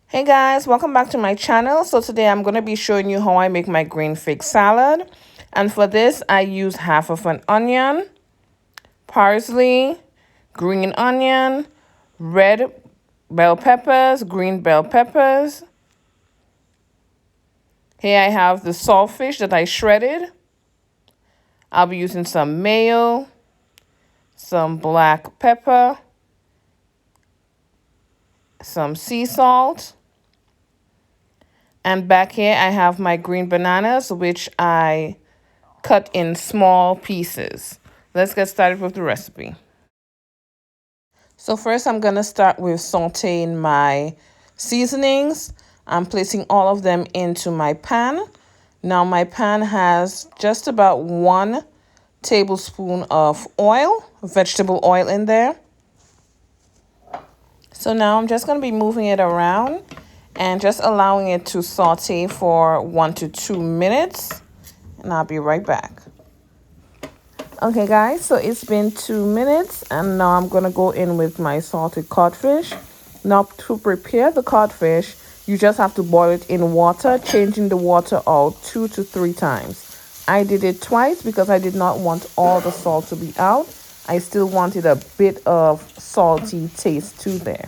Hey guys, welcome back to my channel. So today I'm going to be showing you how I make my green fig salad. And for this, I use half of an onion, parsley, green onion, red bell peppers, green bell peppers. Here I have the saltfish that I shredded. I'll be using some mayo, some black pepper, some sea salt. And back here I have my green bananas, which I cut in small pieces. Let's get started with the recipe. So first I'm going to start with sauteing my seasonings. I'm placing all of them into my pan. Now my pan has just about 1 tablespoon of oil, vegetable oil in there. So now I'm just going to be moving it around and just allowing it to saute for 1 to 2 minutes. And I'll be right back. Okay guys, so it's been 2 minutes and now I'm going to go in with my salted codfish. Now to prepare the codfish, you just have to boil it in water, changing the water out 2 to 3 times. I did it twice because I did not want all the salt to be out. I still wanted a bit of salty taste too there.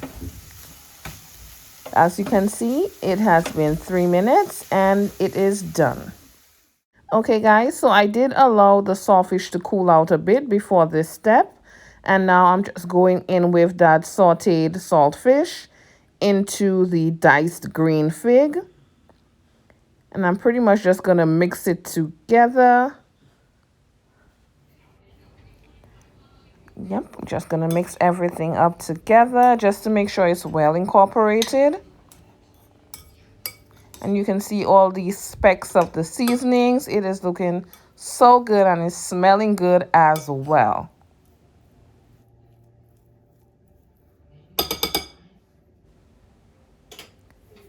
As you can see, it has been 3 minutes and it is done. Okay guys, so I did allow the saltfish to cool out a bit before this step. And now I'm just going in with that sauteed saltfish into the diced green fig. And I'm pretty much just going to mix it together. Yep, I'm just going to mix everything up together just to make sure it's well incorporated. And you can see all these specks of the seasonings. It is looking so good and it's smelling good as well.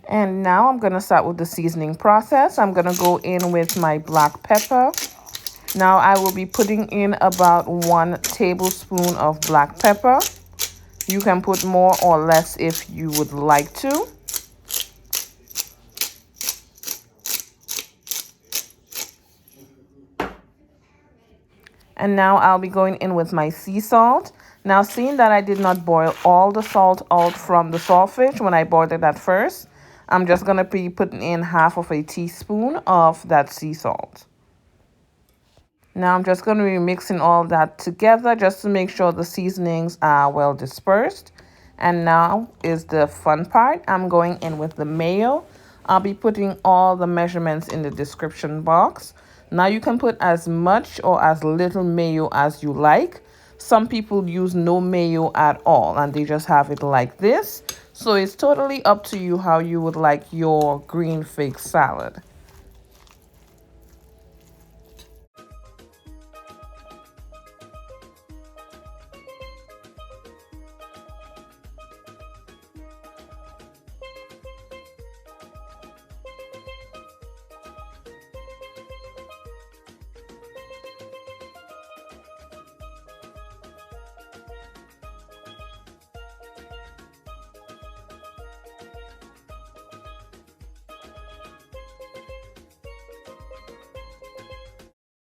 And now I'm going to start with the seasoning process. I'm going to go in with my black pepper. Now I will be putting in about 1 tablespoon of black pepper. You can put more or less if you would like to. And now I'll be going in with my sea salt. Now, seeing that I did not boil all the salt out from the saltfish when I boiled it at first, I'm just going to be putting in half of a teaspoon of that sea salt. Now I'm just going to be mixing all that together just to make sure the seasonings are well dispersed. And now is the fun part. I'm going in with the mayo. I'll be putting all the measurements in the description box. Now you can put as much or as little mayo as you like. Some people use no mayo at all and they just have it like this. So it's totally up to you how you would like your green fig salad.